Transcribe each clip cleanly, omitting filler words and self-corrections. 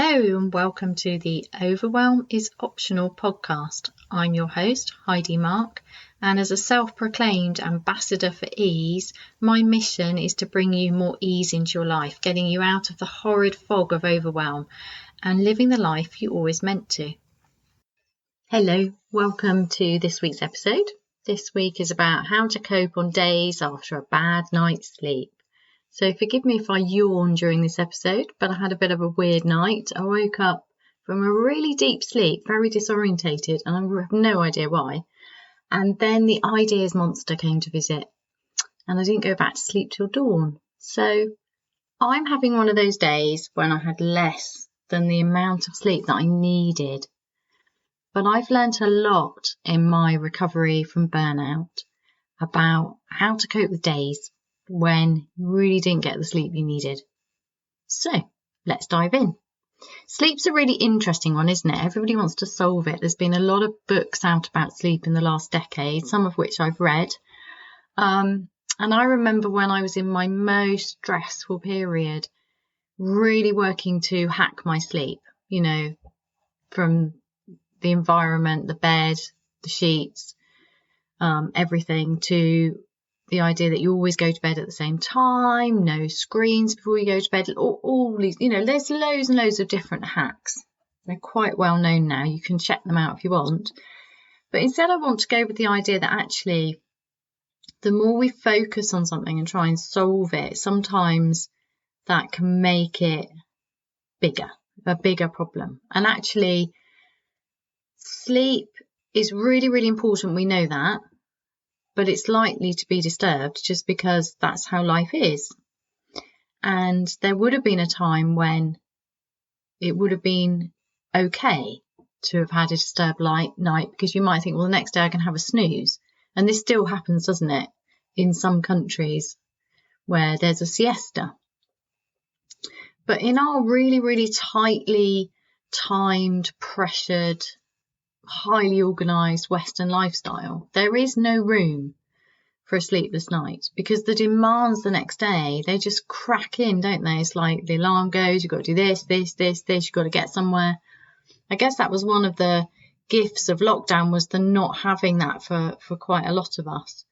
Hello and welcome to the Overwhelm is Optional podcast. I'm your host, Heidi Mark, and as a self-proclaimed ambassador for ease, my mission is to bring you more ease into your life, getting you out of the horrid fog of overwhelm and living the life you always meant to. Hello, welcome to this week's episode. This week is about how to cope on days after a bad night's sleep. So forgive me if I yawn during this episode, but I had a bit of a weird night. I woke up from a really deep sleep, very disorientated, and I have no idea why. And then the ideas monster came to visit, and I didn't go back to sleep till dawn. So I'm having one of those days when I had less than the amount of sleep that I needed. But I've learnt a lot in my recovery from burnout about how to cope with days when you really didn't get the sleep you needed. So let's dive in. Sleep's a really interesting one, isn't it? Everybody wants to solve it. There's been a lot of books out about sleep in the last decade, some of which I've read. And I remember when I was in my most stressful period, really working to hack my sleep, from the environment, the bed, the sheets, everything, to the idea that you always go to bed at the same time, no screens before you go to bed, all these, there's loads and loads of different hacks. They're quite well known now. You can check them out if you want. But instead I want to go with the idea that actually the more we focus on something and try and solve it, sometimes that can make it a bigger problem. And actually sleep is really, really important. We know that. But it's likely to be disturbed just because that's how life is. And there would have been a time when it would have been okay to have had a disturbed night, because you might think, well, the next day I can have a snooze. And this still happens, doesn't it, in some countries where there's a siesta. But in our really, really tightly timed, pressured, highly organised Western lifestyle, there is no room for a sleepless night, because the demands the next day, they just crack in, don't they? It's like the alarm goes, you've got to do this, you've got to get somewhere. I guess that was one of the gifts of lockdown, was the not having that for quite a lot of us.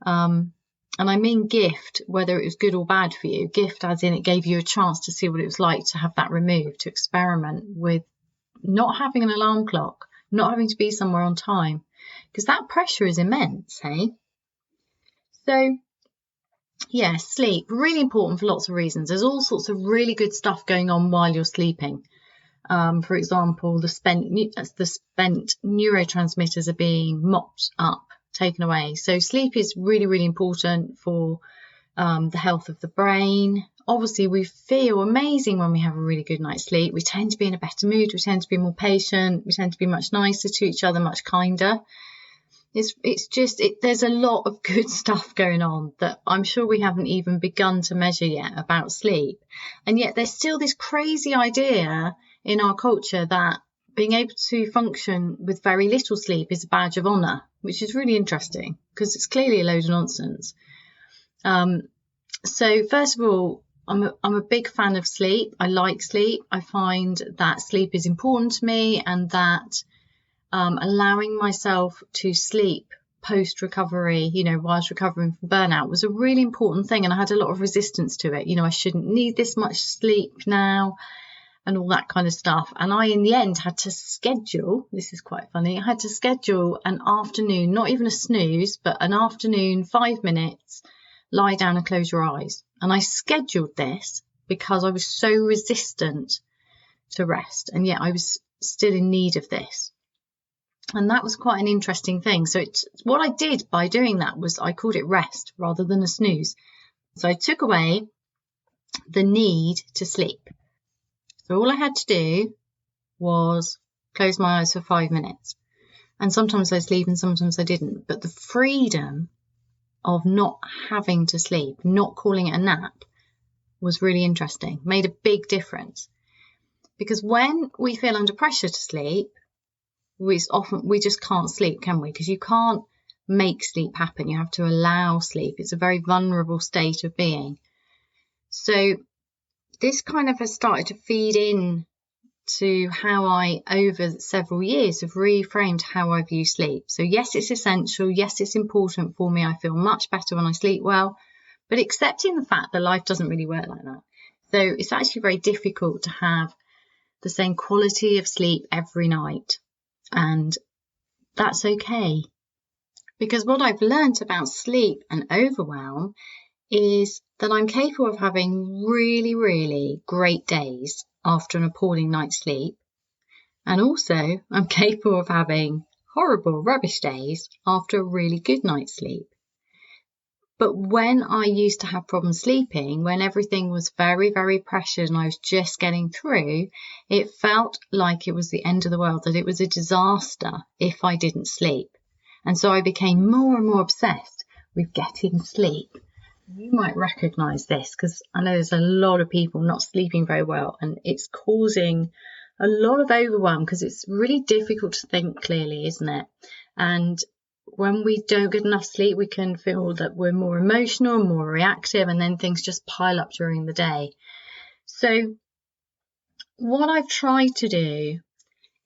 And I mean gift, whether it was good or bad for you. Gift as in it gave you a chance to see what it was like to have that removed, to experiment with not having an alarm clock, not having to be somewhere on time, because that pressure is immense, hey? So, yeah, sleep, really important for lots of reasons. There's all sorts of really good stuff going on while you're sleeping. For example, the spent neurotransmitters are being mopped up, taken away. So sleep is really, really important for the health of the brain. Obviously, we feel amazing when we have a really good night's sleep. We tend to be in a better mood. We tend to be more patient. We tend to be much nicer to each other, much kinder. There's a lot of good stuff going on that I'm sure we haven't even begun to measure yet about sleep. And yet there's still this crazy idea in our culture that being able to function with very little sleep is a badge of honour, which is really interesting because it's clearly a load of nonsense. So first of all, I'm a big fan of sleep. I like sleep. I find that sleep is important to me, and that allowing myself to sleep post-recovery, whilst recovering from burnout, was a really important thing. And I had a lot of resistance to it. I shouldn't need this much sleep now and all that kind of stuff. And I, in the end, had to schedule, this is quite funny, I had to schedule an afternoon, not even a snooze, but an afternoon, 5 minutes, lie down and close your eyes. And I scheduled this because I was so resistant to rest. And yet I was still in need of this. And that was quite an interesting thing. So what I did by doing that was I called it rest rather than a snooze. So I took away the need to sleep. So all I had to do was close my eyes for 5 minutes. And sometimes I sleep and sometimes I didn't. But the freedom of not having to sleep, not calling it a nap, was really interesting, made a big difference. Because when we feel under pressure to sleep, we just can't sleep, can we? Because you can't make sleep happen. You have to allow sleep. It's a very vulnerable state of being. So this kind of has started to feed in to how I, over several years, have reframed how I view sleep. So yes, it's essential. Yes, it's important for me. I feel much better when I sleep well, but accepting the fact that life doesn't really work like that. So it's actually very difficult to have the same quality of sleep every night. And that's okay. Because what I've learned about sleep and overwhelm is that I'm capable of having really, really great days after an appalling night's sleep. And also I'm capable of having horrible, rubbish days after a really good night's sleep. But when I used to have problems sleeping, when everything was very, very pressured and I was just getting through, it felt like it was the end of the world, that it was a disaster if I didn't sleep. And so I became more and more obsessed with getting sleep. You might recognise this because I know there's a lot of people not sleeping very well, and it's causing a lot of overwhelm because it's really difficult to think clearly, isn't it? And when we don't get enough sleep, we can feel that we're more emotional, more reactive, and then things just pile up during the day. So what I've tried to do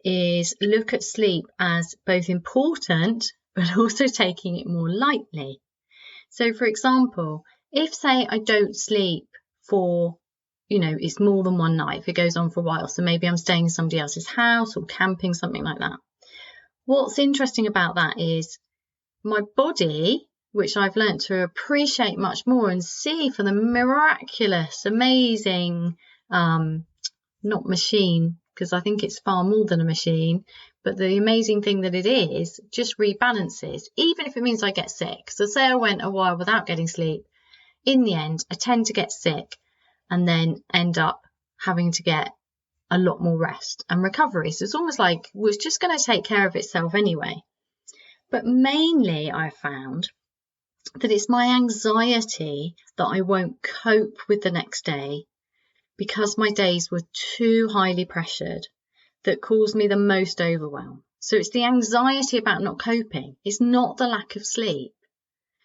is look at sleep as both important, but also taking it more lightly. So for example, if say I don't sleep for, it's more than one night, if it goes on for a while, so maybe I'm staying in somebody else's house or camping, something like that. What's interesting about that is my body, which I've learned to appreciate much more and see for the miraculous, amazing, not machine, because I think it's far more than a machine, but the amazing thing that it is, just rebalances, even if it means I get sick. So say I went a while without getting sleep, in the end, I tend to get sick and then end up having to get a lot more rest and recovery. So it's almost like it was just going to take care of itself anyway. But mainly I found that it's my anxiety that I won't cope with the next day because my days were too highly pressured that caused me the most overwhelm. So it's the anxiety about not coping. It's not the lack of sleep.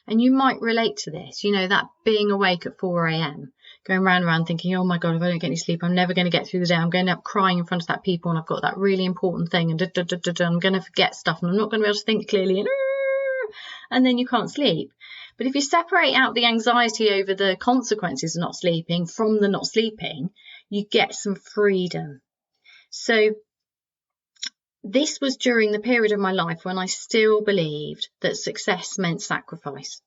And you might relate to this, that being awake at 4 a.m, going round and round thinking, oh my God, if I don't get any sleep, I'm never going to get through the day. I'm going to end up crying in front of that people and I've got that really important thing and I'm going to forget stuff and I'm not going to be able to think clearly and then you can't sleep. But if you separate out the anxiety over the consequences of not sleeping from the not sleeping, you get some freedom. So this was during the period of my life when I still believed that success meant sacrifice.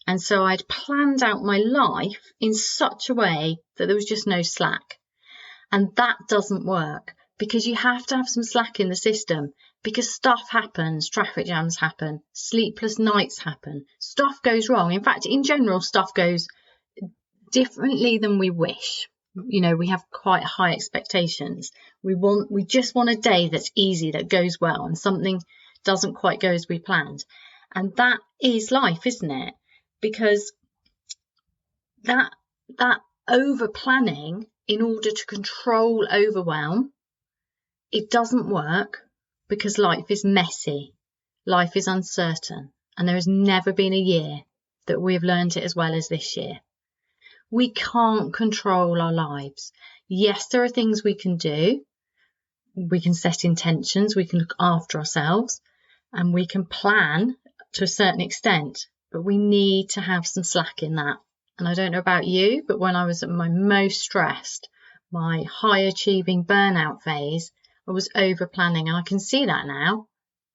And so I'd planned out my life in such a way that there was just no slack. And that doesn't work because you have to have some slack in the system because stuff happens, traffic jams happen, sleepless nights happen, stuff goes wrong. In fact, in general, stuff goes differently than we wish. We have quite high expectations. We just want a day that's easy, that goes well, and something doesn't quite go as we planned. And that is life, isn't it? Because that over planning in order to control overwhelm, it doesn't work because life is messy, life is uncertain, and there has never been a year that we've learned it as well as this year. We can't control our lives. Yes, there are things we can do. We can set intentions, we can look after ourselves, and we can plan to a certain extent, but we need to have some slack in that. And I don't know about you, but when I was at my most stressed, my high achieving burnout phase, I was over planning, and I can see that now.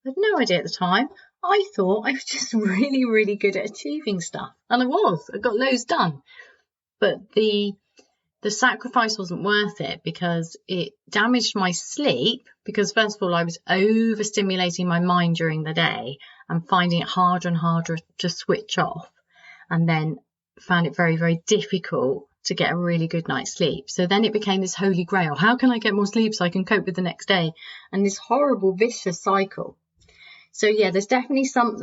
I had no idea at the time. I thought I was just really, really good at achieving stuff, and I got loads done. But the sacrifice wasn't worth it because it damaged my sleep because first of all, I was overstimulating my mind during the day and finding it harder and harder to switch off, and then found it very, very difficult to get a really good night's sleep. So then it became this holy grail. How can I get more sleep so I can cope with the next day? And this horrible vicious cycle. So yeah, there's definitely some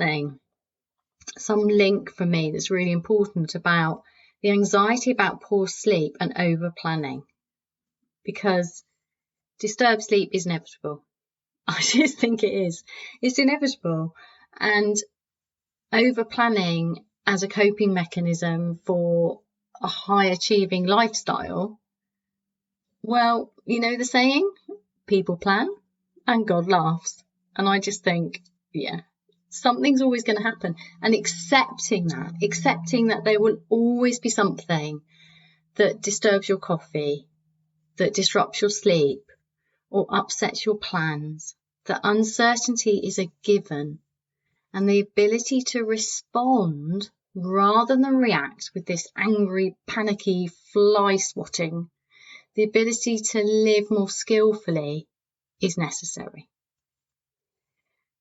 link for me that's really important about the anxiety about poor sleep and over planning, because disturbed sleep is inevitable. I just think it is. It's inevitable. And over planning as a coping mechanism for a high achieving lifestyle, well, the saying, people plan and God laughs. And I just think, yeah, something's always going to happen. And accepting that there will always be something that disturbs your coffee, that disrupts your sleep, or upsets your plans, that uncertainty is a given, and the ability to respond rather than react with this angry, panicky fly swatting, the ability to live more skillfully is necessary.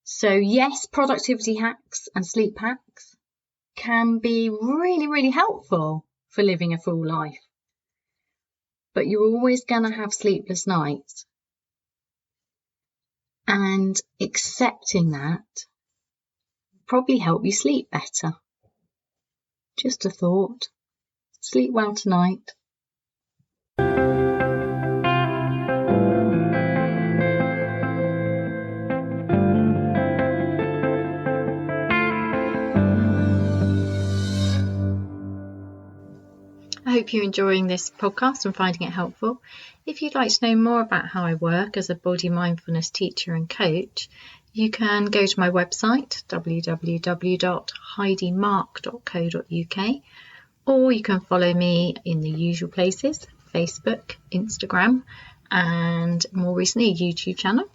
So yes, productivity hacks and sleep hacks can be really, really helpful for living a full life. But you're always going to have sleepless nights. And accepting that will probably help you sleep better. Just a thought. Sleep well tonight. I hope you're enjoying this podcast and finding it helpful. If you'd like to know more about how I work as a body mindfulness teacher and coach, you can go to my website, www.heidimark.co.uk, or you can follow me in the usual places, Facebook, Instagram, and more recently, a YouTube channel.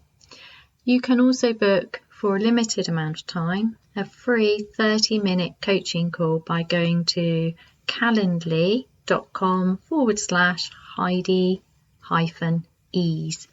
You can also book, for a limited amount of time, a free 30-minute coaching call by going to calendly.com/Heidi-ease.